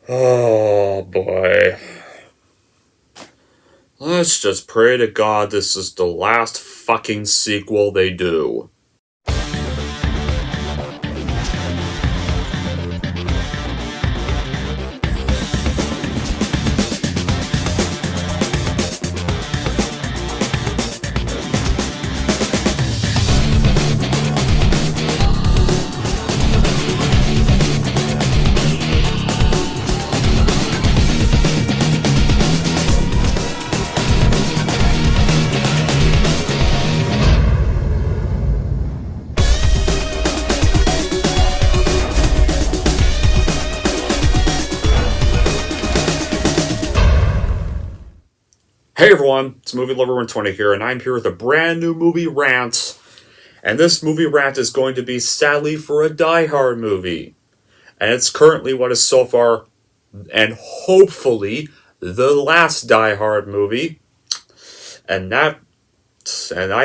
Oh boy. Let's just pray to God this is the last fucking sequel they do. Hey everyone, it's Movie Lover 120 here, and I'm here with a brand new movie rant. And this movie rant is going to be sadly for a Die Hard movie. And it's currently what is so far, and hopefully, the last Die Hard movie. And I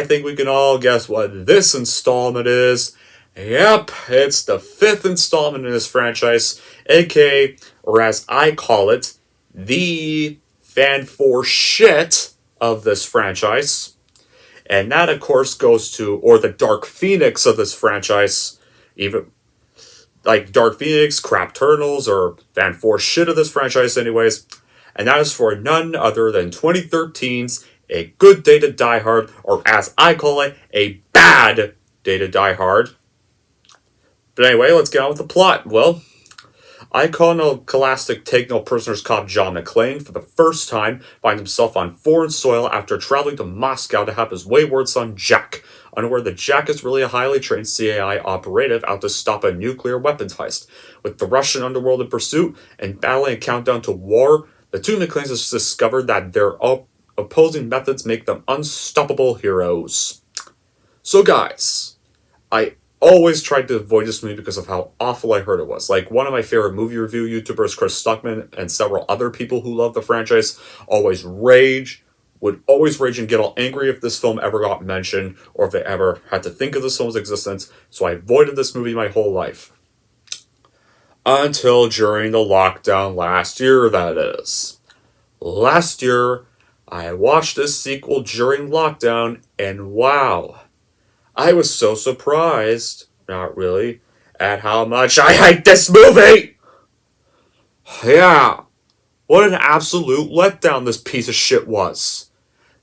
think we can all guess what this installment is. Yep, it's the fifth installment in this franchise, aka, or as I call it, the fan for shit of this franchise. And that, of course, goes to, or the Dark Phoenix of this franchise, even like Dark Phoenix, Crap Turtles, or fan for shit of this franchise, anyways. And that is for none other than 2013's A Good Day to Die Hard, or as I call it, A Bad Day to Die Hard. But anyway, let's get on with the plot. Well, iconoclastic take-no-prisoners cop John McClane, for the first time, finds himself on foreign soil after traveling to Moscow to help his wayward son Jack, unaware that Jack is really a highly trained CIA operative out to stop a nuclear weapons heist. With the Russian underworld in pursuit and battling a countdown to war, the two McClanes have discovered that their opposing methods make them unstoppable heroes. So guys, I always tried to avoid this movie because of how awful I heard it was. Like, one of my favorite movie review YouTubers, Chris Stuckman, and several other people who love the franchise would always rage and get all angry if this film ever got mentioned, or if they ever had to think of this film's existence, so I avoided this movie my whole life. Until during the lockdown last year, that is. Last year, I watched this sequel during lockdown, and wow, I was so surprised, not really, at how much I hate this movie! Yeah, what an absolute letdown this piece of shit was.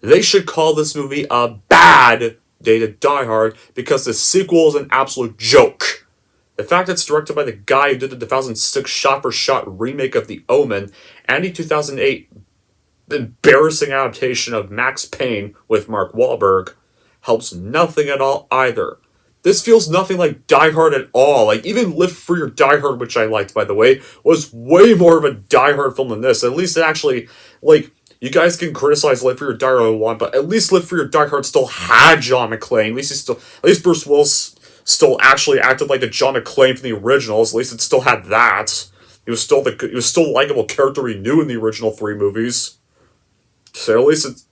They should call this movie a bad Day to Die Hard because the sequel is an absolute joke. The fact it's directed by the guy who did the 2006 shot-for-shot remake of The Omen and the 2008 embarrassing adaptation of Max Payne with Mark Wahlberg helps nothing at all either. This feels nothing like Die Hard at all. Like, even Live Free or Die Hard, which I liked, by the way, was way more of a Die Hard film than this. At least it actually, like, you guys can criticize Live Free or Die Hard all you want, but at least Live Free or Die Hard still had John McClane. At least Bruce Willis still actually acted like the John McClane from the originals. At least it still had that. He was still a likable character we knew in the original three movies. So at least it's.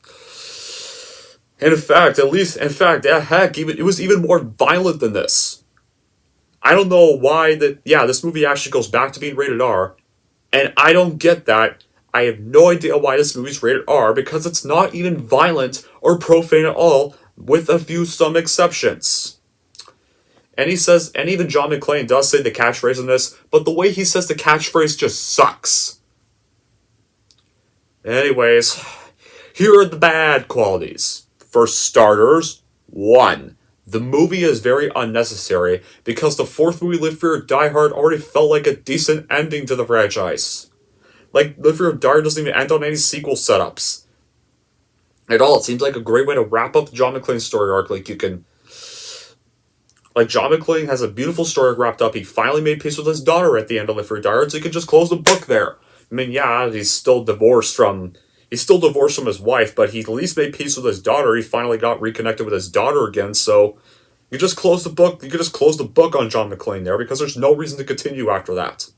And in fact, heck, it was even more violent than this. I don't know why this movie actually goes back to being rated R, and I don't get that. I have no idea why this movie's rated R, because it's not even violent or profane at all, with some exceptions. And even John McClane does say the catchphrase in this, but the way he says the catchphrase just sucks. Anyways, here are the bad qualities. For starters, 1. The movie is very unnecessary because the fourth movie, Live Free or Die Hard, already felt like a decent ending to the franchise. Like, Live Free or Die Hard doesn't even end on any sequel setups at all. It seems like a great way to wrap up John McClane's story arc. John McClane has a beautiful story arc wrapped up. He finally made peace with his daughter at the end of Live Free or Die Hard, so he can just close the book there. I mean, yeah, he's still divorced from his wife, but he at least made peace with his daughter. He finally got reconnected with his daughter again, so you just close the book. You could just close the book on John McClane there, because there's no reason to continue after that.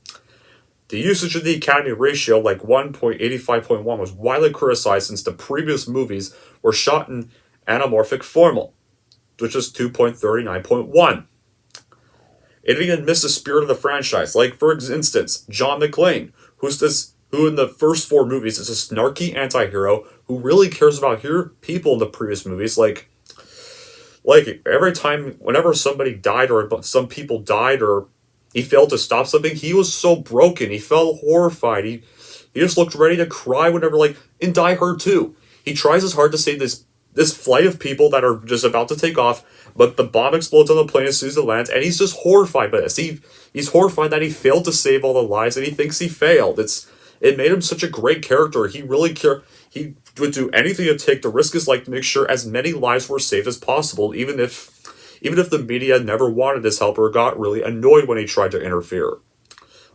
The usage of the Academy ratio, like 1.85.1, was widely criticized since the previous movies were shot in anamorphic formal, which is 2.39.1. It even missed the spirit of the franchise. Like, for instance, John McClane, who in the first four movies is a snarky anti-hero who really cares about people in the previous movies. Like every time, whenever somebody died or some people died or he failed to stop something, he was so broken. He felt horrified. He just looked ready to cry whenever, like, in Die Hard 2. He tries his hard to save this flight of people that are just about to take off, but the bomb explodes on the plane as soon as it lands, and he's just horrified by this. He's horrified that he failed to save all the lives, and he thinks he failed. It made him such a great character. He really cared. He would do anything to take to risk his life to make sure as many lives were saved as possible, even if the media never wanted his help or got really annoyed when he tried to interfere.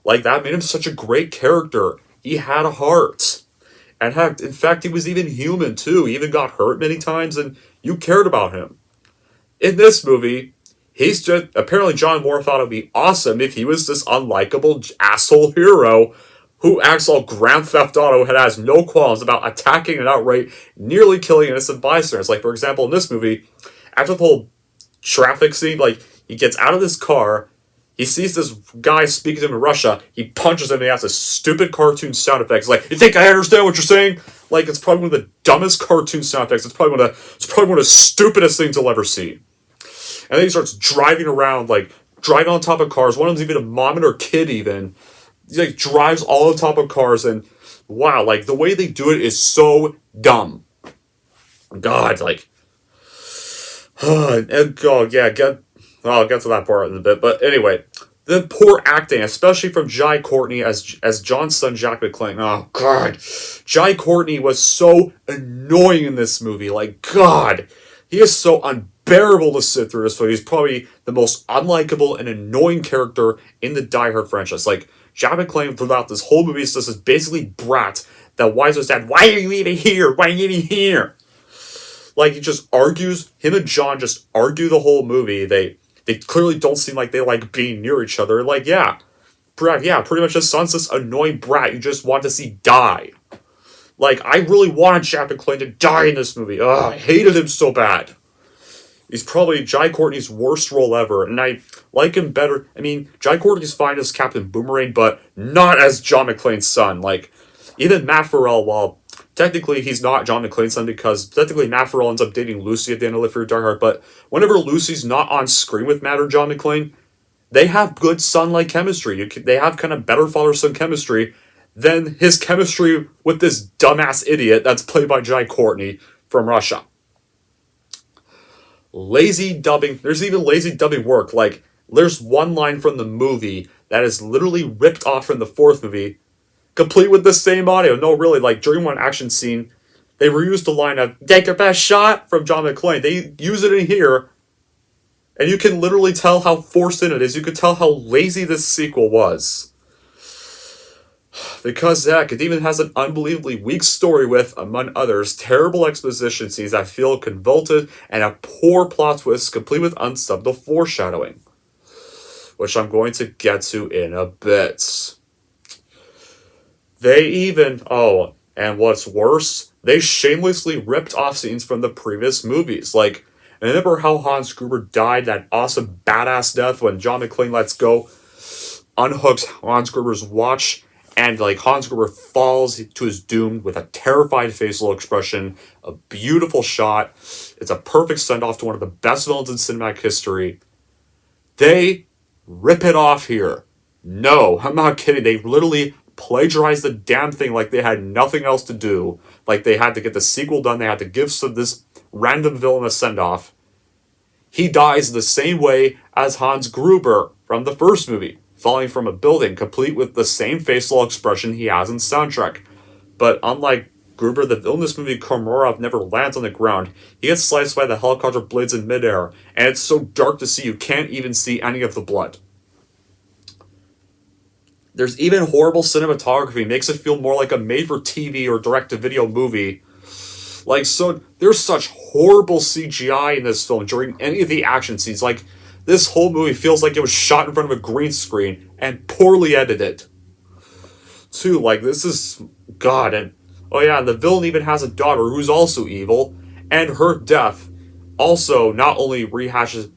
Like, that made him such a great character. He had a heart. And heck, in fact, he was even human too. He even got hurt many times, and you cared about him. In this movie, he's just, apparently John Moore thought it would be awesome if he was this unlikable asshole hero who acts all Grand Theft Auto and has no qualms about attacking and outright nearly killing innocent bystanders. Like, for example, in this movie, after the whole traffic scene, like, he gets out of this car, he sees this guy speaking to him in Russia, he punches him, and he has this stupid cartoon sound effects. Like, you think I understand what you're saying? Like, it's probably one of the dumbest cartoon sound effects. It's probably one of the stupidest things you'll ever see. And then he starts driving around, like, driving on top of cars. One of them's even a mom and her kid, even. He, like, drives all on top of cars, and wow, like, the way they do it is so dumb. God, like, oh, yeah, I'll get to that part in a bit, but anyway, the poor acting, especially from Jai Courtney as John's son, Jack McClane. Oh, God. Jai Courtney was so annoying in this movie. Like, God. He is so unbearable to sit through this film. He's probably the most unlikable and annoying character in the Die Hard franchise. Like, Jack McClane throughout this whole movie is just this basically brat that whines his dad, why are you even here? Why are you even here? Like, he just argues. Him and John just argue the whole movie. They clearly don't seem like they like being near each other. Like, pretty much his son's this annoying brat you just want to see die. Like, I really wanted Jack McClane to die in this movie. Ugh, I hated him so bad. He's probably Jai Courtney's worst role ever, and I like him better. I mean, Jai Courtney's fine as Captain Boomerang, but not as John McClane's son. Like, even Matt Farrell, while technically he's not John McClane's son because technically Matt Farrell ends up dating Lucy at the end of Live Free Die Hard, but whenever Lucy's not on screen with Matt or John McClane, they have good son-like chemistry. They have kind of better father-son chemistry than his chemistry with this dumbass idiot that's played by Jai Courtney from Russia. Lazy dubbing. There's even lazy dubbing work. Like, there's one line from the movie that is literally ripped off from the fourth movie, complete with the same audio. No, really, like, during one action scene, they reused the line of, take your best shot, from John McClane. They use it in here, and you can literally tell how forced in it is. You can tell how lazy this sequel was. Because, heck, it even has an unbelievably weak story with, among others, terrible exposition scenes that feel convoluted and a poor plot twist complete with unsubtle foreshadowing, which I'm going to get to in a bit. They even, and what's worse, they shamelessly ripped off scenes from the previous movies. Like, remember how Hans Gruber died that awesome badass death when John McClane lets go, unhooks Hans Gruber's watch, and like Hans Gruber falls to his doom with a terrified facial expression, a beautiful shot. It's a perfect send-off to one of the best villains in cinematic history. They rip it off here. No, I'm not kidding. They literally plagiarized the damn thing like they had nothing else to do. Like they had to get the sequel done. They had to give this random villain a send-off. He dies the same way as Hans Gruber from the first movie, falling from a building, complete with the same facial expression he has in soundtrack. But unlike Gruber, the villain in this movie, Komorov, never lands on the ground. He gets sliced by the helicopter blades in midair, and it's so dark to see you can't even see any of the blood. There's even horrible cinematography, makes it feel more like a made-for-TV or direct-to-video movie. Like, so, there's such horrible CGI in this film during any of the action scenes. Like, this whole movie feels like it was shot in front of a green screen and poorly edited. Too, like, this is... God, and... Oh yeah, and the villain even has a daughter who's also evil, and her death also not only rehashes...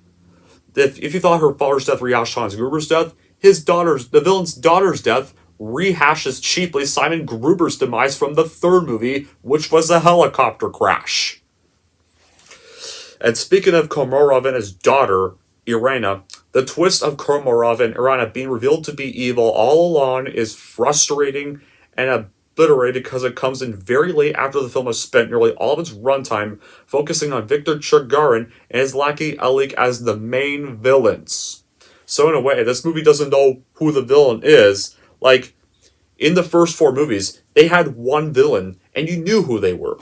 If you thought her father's death rehashed Hans Gruber's death, the villain's daughter's death rehashes cheaply Simon Gruber's demise from the third movie, which was a helicopter crash. And speaking of Komorov and his daughter, Irina, the twist of Komorov and Irina being revealed to be evil all along is frustrating and obliterated because it comes in very late after the film has spent nearly all of its runtime focusing on Viktor Chigarin and his lackey Elik as the main villains. So in a way, this movie doesn't know who the villain is. Like, in the first four movies, they had one villain, and you knew who they were.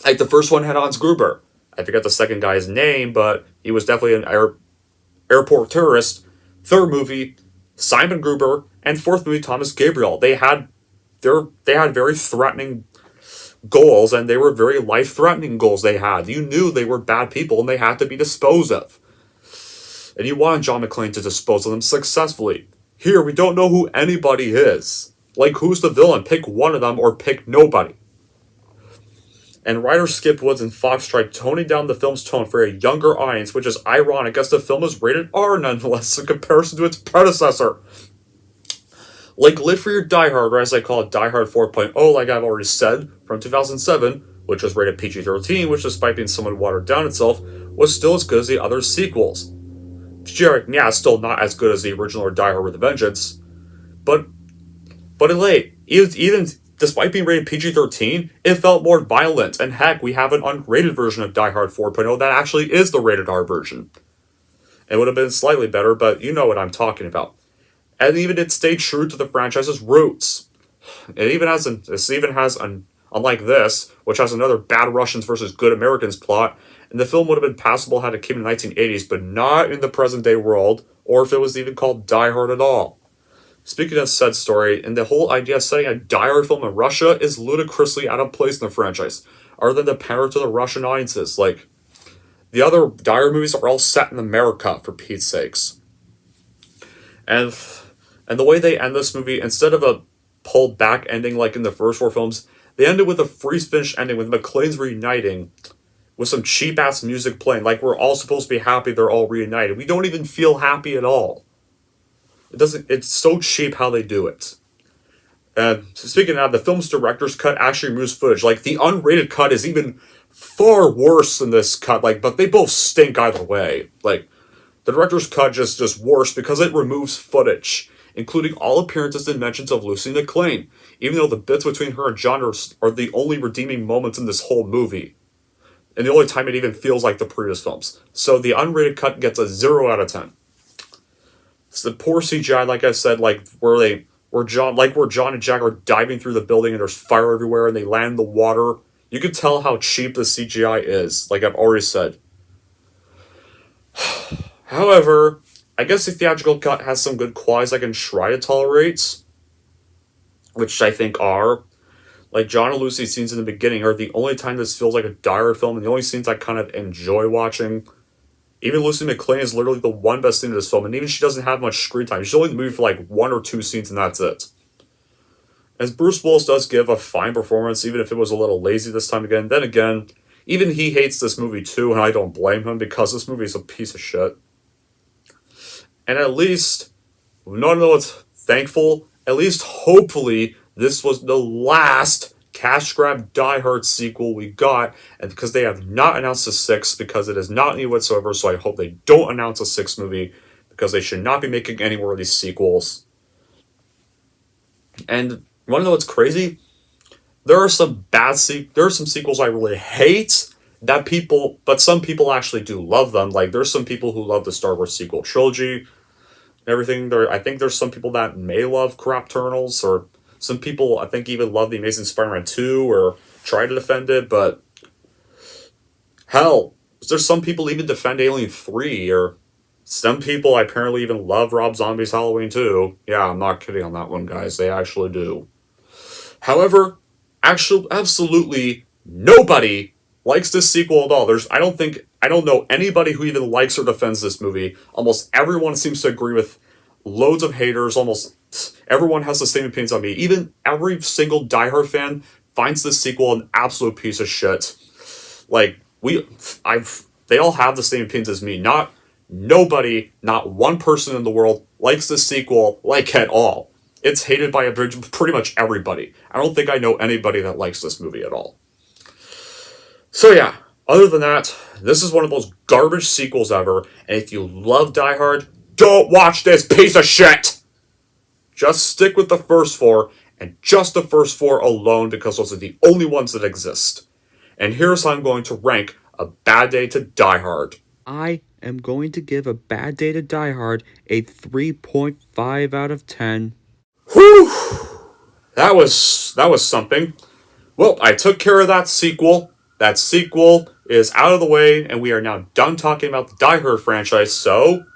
Like, the first one had Hans Gruber. I forget the second guy's name, but he was definitely an airport terrorist. Third movie, Simon Gruber, and fourth movie, Thomas Gabriel. They had very threatening goals, and they were very life-threatening goals they had. You knew they were bad people, and they had to be disposed of. And you wanted John McClane to dispose of them successfully. Here, we don't know who anybody is. Like, who's the villain? Pick one of them or pick nobody. And writer Skip Woods and Fox tried toning down the film's tone for a younger audience, which is ironic as the film is rated R nonetheless in comparison to its predecessor. Like Live Free or Die Hard, or as I call it, Die Hard 4.0, like I've already said, from 2007, which was rated PG-13, which despite being somewhat watered down itself, was still as good as the other sequels. Yeah, still not as good as the original or Die Hard with a Vengeance, but even despite being rated PG-13, it felt more violent, and heck, we have an unrated version of Die Hard 4.0 that actually is the rated R version. It would have been slightly better, but you know what I'm talking about. And even it stayed true to the franchise's roots. Unlike this, which has another bad Russians versus good Americans plot, and the film would have been passable had it came in the 1980s, but not in the present-day world, or if it was even called Die Hard at all. Speaking of said story, and the whole idea of setting a Die Hard film in Russia is ludicrously out of place in the franchise, other than to pander to the Russian audiences. Like, the other Die Hard movies are all set in America, for Pete's sakes. And the way they end this movie, instead of a pulled back ending like in the first four films, they ended with a freeze-finished ending with McClane's reuniting with some cheap-ass music playing, like we're all supposed to be happy they're all reunited. We don't even feel happy at all. It's so cheap how they do it. And speaking of that, the film's director's cut actually removes footage. Like, the unrated cut is even far worse than this cut, but they both stink either way. Like, the director's cut just worse because it removes footage, including all appearances and mentions of Lucy McClane, even though the bits between her and John are the only redeeming moments in this whole movie. And the only time it even feels like the previous films. So the unrated cut gets a 0 out of 10. It's the poor CGI, like I said, where John and Jack are diving through the building and there's fire everywhere and they land in the water. You can tell how cheap the CGI is, like I've already said. However, I guess the theatrical cut has some good qualities I can try to tolerate, which I think are, like, John and Lucy scenes in the beginning are the only time this feels like a dire film and the only scenes I kind of enjoy watching. Even Lucy McClane is literally the one best scene in this film, and even she doesn't have much screen time. She's only in the movie for like 1 or 2 scenes and that's it. As Bruce Willis does give a fine performance, even if it was a little lazy this time again. Then again, even he hates this movie too, and I don't blame him because this movie is a piece of shit. And at least, no one's thankful, at least hopefully, this was the last cash grab Die Hard sequel we got, and because they have not announced a 6th, because it is not new whatsoever, so I hope they don't announce a 6th movie, because they should not be making any more of these sequels. And you want to know what's crazy? There are some sequels I really hate, but some people actually do love them. Like, there's some people who love the Star Wars sequel trilogy, everything. I think there's some people that may love Crap Turtles, or some people, I think, even love The Amazing Spider-Man 2 or try to defend it, but hell, there's some people even defend Alien 3, or some people apparently even love Rob Zombie's Halloween 2. Yeah, I'm not kidding on that one, guys. They actually do. However, absolutely nobody likes this sequel at all. I don't know anybody who even likes or defends this movie. Almost everyone seems to agree with loads of haters. Almost everyone has the same opinions on me. Even every single Die Hard fan finds this sequel an absolute piece of shit. Like, they all have the same opinions as me. Not one person in the world likes this sequel, like, at all. It's hated by pretty much everybody. I don't think I know anybody that likes this movie at all. So yeah, other than that, this is one of the most garbage sequels ever, and if you love Die Hard, don't watch this piece of shit! Just stick with the first four, and just the first four alone, because those are the only ones that exist. And here's how I'm going to rank A Bad Day to Die Hard. I am going to give A Bad Day to Die Hard a 3.5 out of 10. Whew! That was something. Well, I took care of that sequel. That sequel is out of the way, and we are now done talking about the Die Hard franchise. So,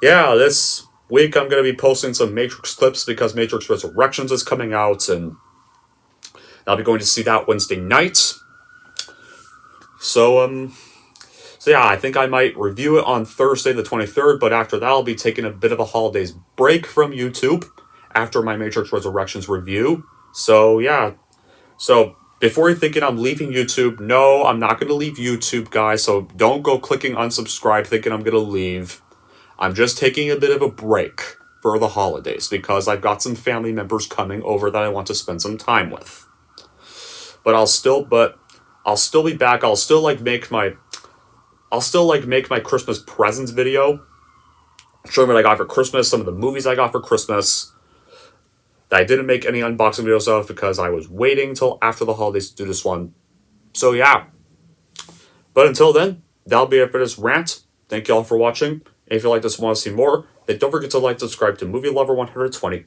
yeah, this week I'm going to be posting some Matrix clips because Matrix Resurrections is coming out, and I'll be going to see that Wednesday night. So yeah, I think I might review it on Thursday the 23rd, but after that I'll be taking a bit of a holidays break from YouTube after my Matrix Resurrections review. So yeah, so before you're thinking I'm leaving YouTube, no, I'm not going to leave YouTube, guys, so don't go clicking unsubscribe thinking I'm going to leave. I'm just taking a bit of a break for the holidays because I've got some family members coming over that I want to spend some time with. But I'll still be back. I'll still make my Christmas presents video, showing what I got for Christmas, some of the movies I got for Christmas that I didn't make any unboxing videos of because I was waiting till after the holidays to do this one. So yeah. But until then, that'll be it for this rant. Thank you all for watching. And if you like this and want to see more, then don't forget to like, subscribe to Movie Lover 120.